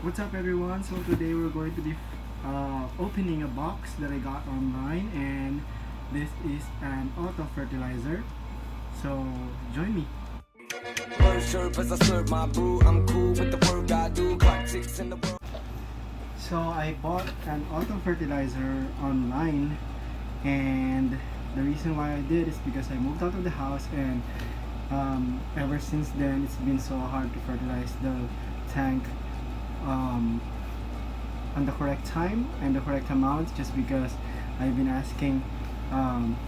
What's up everyone? So today we're going to be opening a box that I got online, and this is an auto fertilizer. So join me. So I bought an auto fertilizer online, and the reason why I did is because I moved out of the house, and ever since then it's been so hard to fertilize the tank on the correct time and the correct amount, just because I've been asking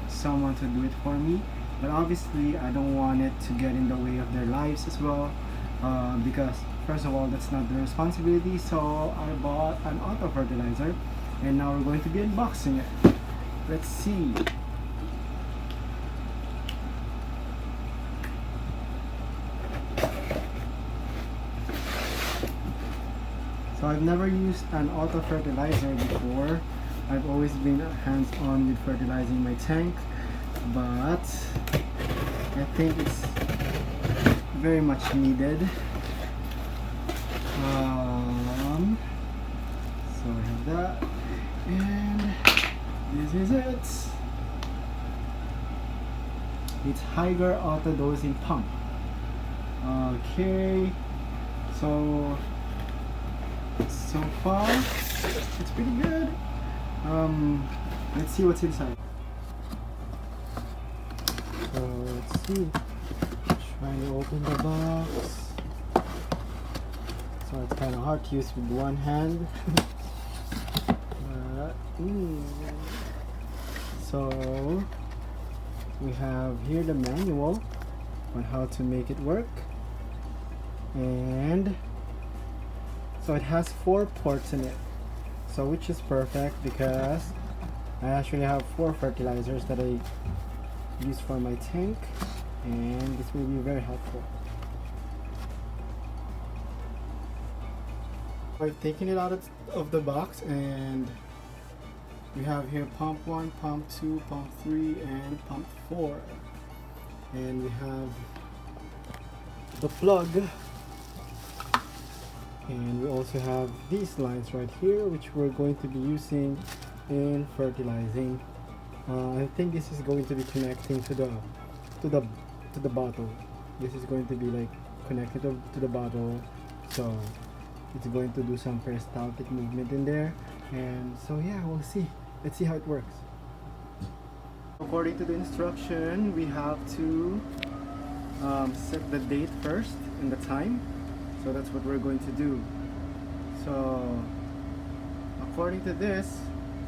someone to do it for me, but obviously I don't want it to get in the way of their lives as well, because first of all, that's not their responsibility. So I bought an auto fertilizer, and now we're going to be unboxing it. Let's see. So I've never used an auto fertilizer before. I've always been hands-on with fertilizing my tank, but I think it's very much needed. So I have that, and this is it. It's Hygger auto dosing pump. Okay, so far it's pretty good. Let's see what's inside. So let's see. Trying to open the box. So it's kind of hard to use with one hand. So we have here the manual on how to make it work, and so it has 4 ports in it, so which is perfect because I actually have 4 fertilizers that I use for my tank, and this will be very helpful. I've taken it out of the box, and we have here pump 1, pump 2, pump 3, and pump 4, and we have the plug. And we also have these lines right here, which we're going to be using in fertilizing. I think this is going to be connecting to the bottle. This is going to be like connected to the bottle, so it's going to do some peristaltic movement in there. And so yeah, we'll see. Let's see how it works. According to the instruction, we have to set the date first and the time. So that's what we're going to do. So according to this,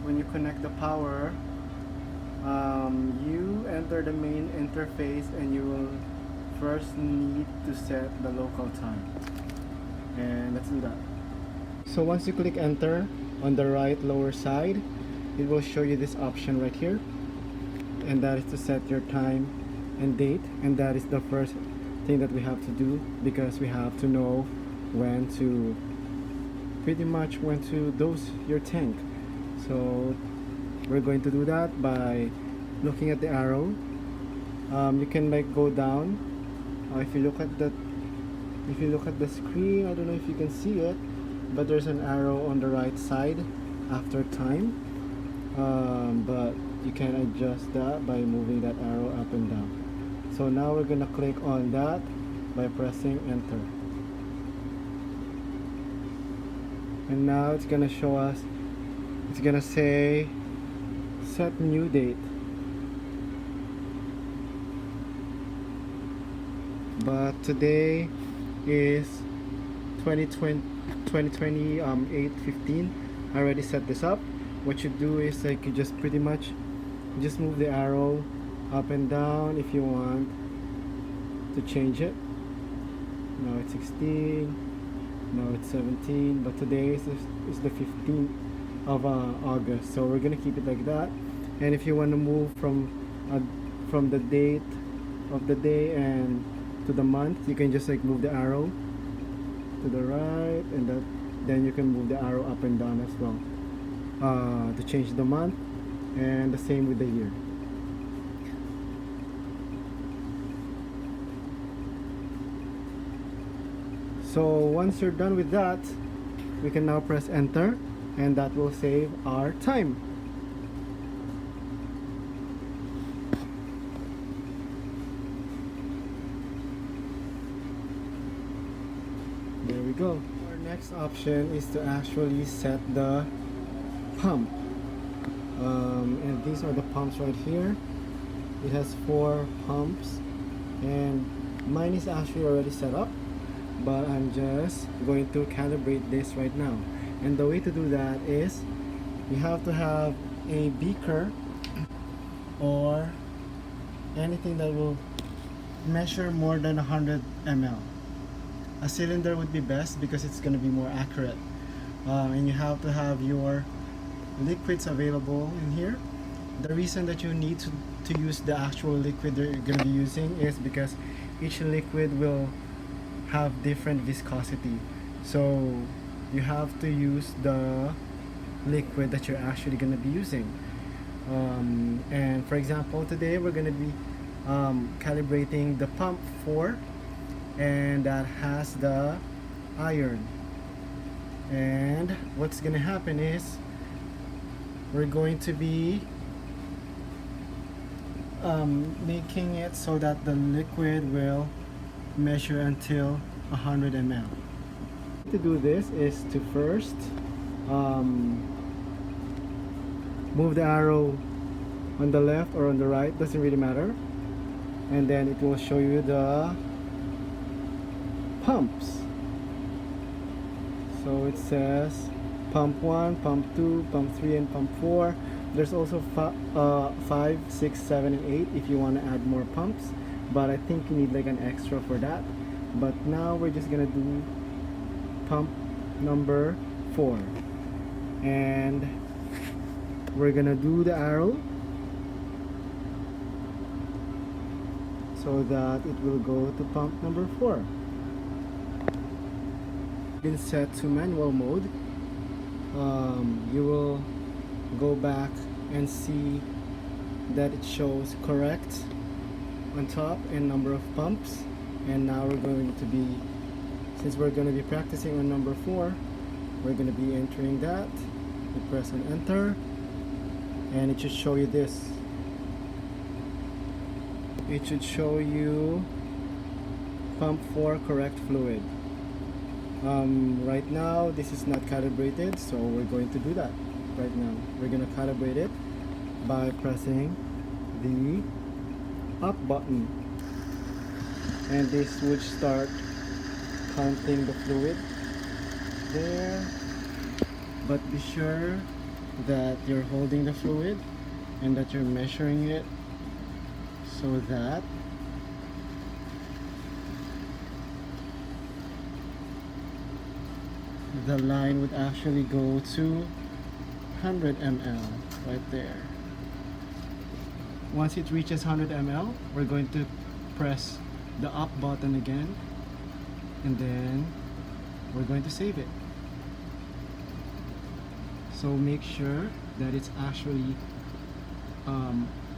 when you connect the power, you enter the main interface, and you will first need to set the local time, and let's do that. So once you click enter on the right lower side, it will show you this option right here, and that is to set your time and date, and that is the first thing that we have to do, because we have to know when to dose your tank. So we're going to do that by looking at the arrow. You can like go down. If you look at the screen, I don't know if you can see it, but there's an arrow on the right side after time, but you can adjust that by moving that arrow up and down. So now we're gonna click on that by pressing enter, and now it's gonna show us, it's gonna say set new date, but today is 2020 8/15. I already set this up. What you do is like you just pretty much just move the arrow up and down if you want to change it. Now it's 16, now it's 17, but today is the 15th of August, so we're gonna keep it like that. And if you want to move from the date of the day and to the month, you can just like move the arrow to the right, and then you can move the arrow up and down as well, to change the month, and the same with the year. So once you're done with that, we can now press enter, and that will save our time. There we go. Our next option is to actually set the pump. And these are the pumps right here. It has 4 pumps, and mine is actually already set up, but I'm just going to calibrate this right now. And the way to do that is you have to have a beaker or anything that will measure more than 100 ml. A cylinder would be best because it's going to be more accurate. And you have to have your liquids available in here. The reason that you need to use the actual liquid that you're going to be using is because each liquid will have different viscosity. So you have to use the liquid that you're actually going to be using. And for example, today we're going to be calibrating the pump 4, and that has the iron. And what's going to happen is we're going to be making it so that the liquid will measure until 100 ml. To do this is to first move the arrow on the left or on the right, doesn't really matter, and then it will show you the pumps. So it says pump 1, pump 2, pump 3, and pump 4. There's also 5, 6, 7, and 8 if you want to add more pumps, but I think you need like an extra for that. But now we're just gonna do pump number 4, and we're gonna do the arrow so that it will go to pump number 4. Been set to manual mode. You will go back and see that it shows correct on top and number of pumps. And now we're going to be, since we're going to be practicing on number 4, we're going to be entering that. You press on enter, and it should show you this. It should show you pump 4 correct fluid. Right now this is not calibrated, so we're going to do that right now. We're going to calibrate it by pressing the up button, and this would start counting the fluid there. But be sure that you're holding the fluid and that you're measuring it so that the line would actually go to 100 ml right there. Once it reaches 100 ml, we're going to press the up button again, and then we're going to save it. So make sure that it's actually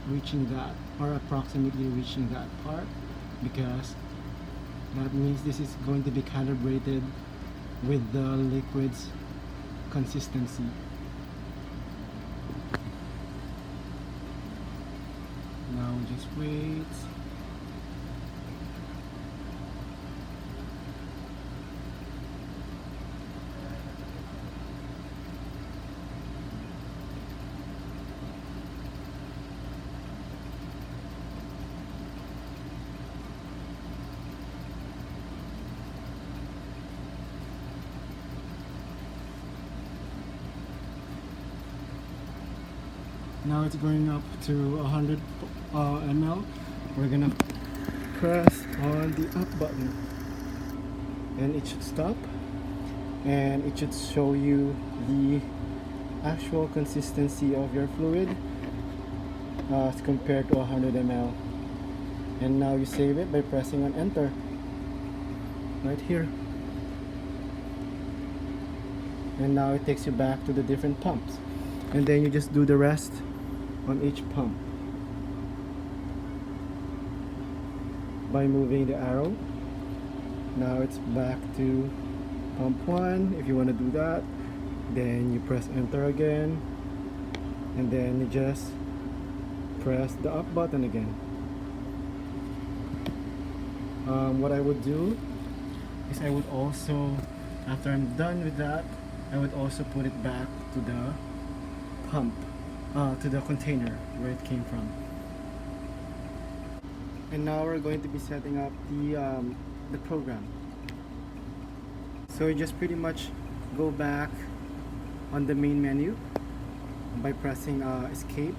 reaching that, or approximately reaching that part, because that means this is going to be calibrated with the liquid's consistency. Now just wait. Now it's going up to 100 ml. We're gonna press on the up button, and it should stop, and it should show you the actual consistency of your fluid as compared to 100 ml. And now you save it by pressing on enter right here, and now it takes you back to the different pumps, and then you just do the rest on each pump by moving the arrow. Now it's back to pump 1 if you want to do that. Then you press enter again, and then you just press the up button again. What I would do is I would also, after I'm done with that, I would also put it back to the pump, to the container where it came from. And now we're going to be setting up the program. So you just pretty much go back on the main menu by pressing escape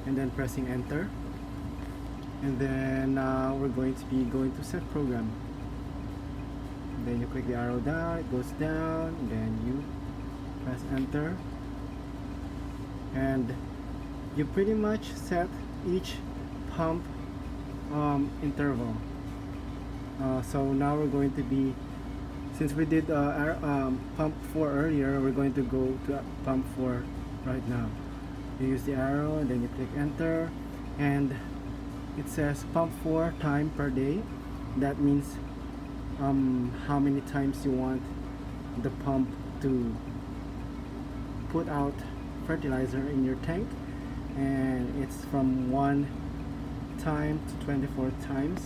and then pressing enter, and then we're going to be going to set program. Then you click the arrow down, it goes down, and then you press enter, and you pretty much set each pump interval. So now we're going to be, since we did pump 4 earlier, we're going to go to pump 4 right now. You use the arrow and then you click enter, and it says pump 4 time per day. That means how many times you want the pump to put out fertilizer in your tank, and it's from 1 time to 24 times,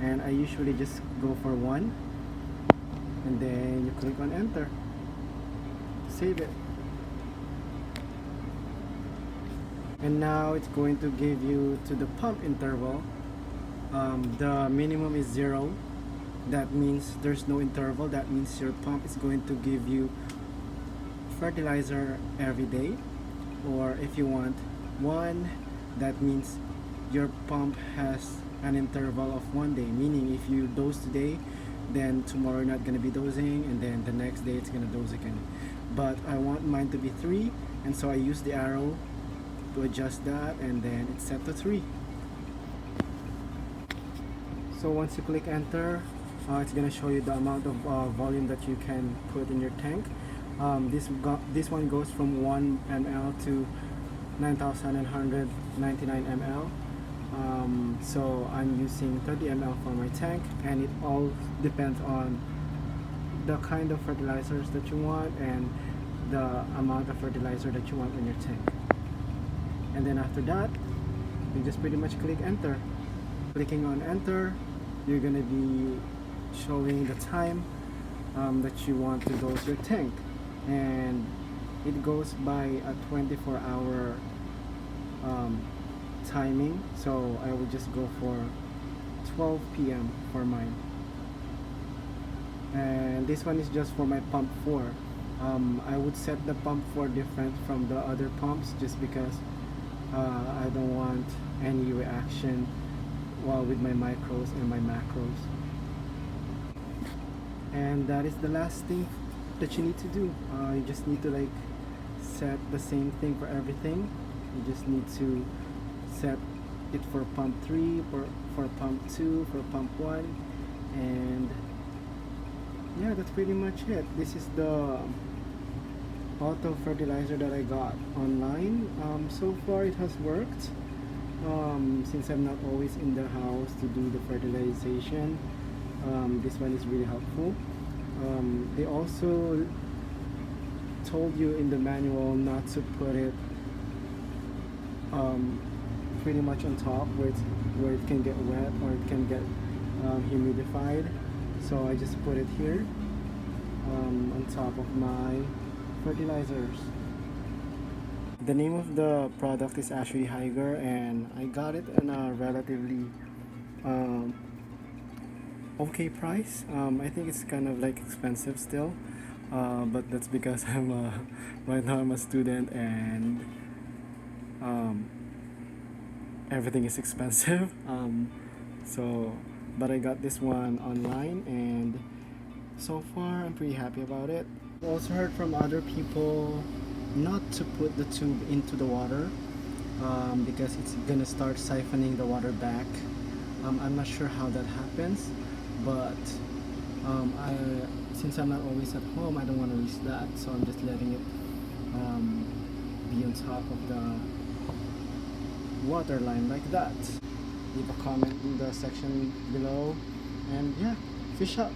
and I usually just go for 1, and then you click on enter, save it, and now it's going to give you to the pump interval. The minimum is 0. That means there's no interval. That means your pump is going to give you fertilizer every day. Or if you want 1, that means your pump has an interval of 1 day, meaning if you dose today, then tomorrow you're not going to be dosing, and then the next day it's going to dose again. But I want mine to be 3, and so I use the arrow to adjust that, and then it's set to 3. So once you click enter, it's going to show you the amount of volume that you can put in your tank. This one goes from 1 ml to 9,999 ml. So I'm using 30 ml for my tank, and it all depends on the kind of fertilizers that you want and the amount of fertilizer that you want in your tank. And then after that, you just pretty much click enter. Clicking on enter, you're gonna be showing the time that you want to dose your tank, and it goes by a 24-hour timing, so I will just go for 12 p.m. for mine. And this one is just for my pump 4. I would set the pump 4 different from the other pumps, just because I don't want any reaction while with my micros and my macros. And that is the last thing that you need to do. You just need to like set the same thing for everything. You just need to set it for pump 3, for pump 2, for pump 1, and yeah, that's pretty much it. This is the Autofertilizer that I got online. So far it has worked. Since I'm not always in the house to do the fertilization, this one is really helpful. They also told you in the manual not to put it pretty much on top where it can get wet or it can get humidified. So I just put it here on top of my fertilizers. The name of the product is actually Hygger, and I got it in a relatively okay price. I think it's kind of like expensive still, but that's because right now I'm a student, and everything is expensive. But I got this one online, and so far I'm pretty happy about it. I also heard from other people not to put the tube into the water because it's gonna start siphoning the water back. I'm not sure how that happens, but since I'm not always at home, I don't want to risk that, so I'm just letting it be on top of the water line like that. Leave a comment in the section below, and yeah, fish up.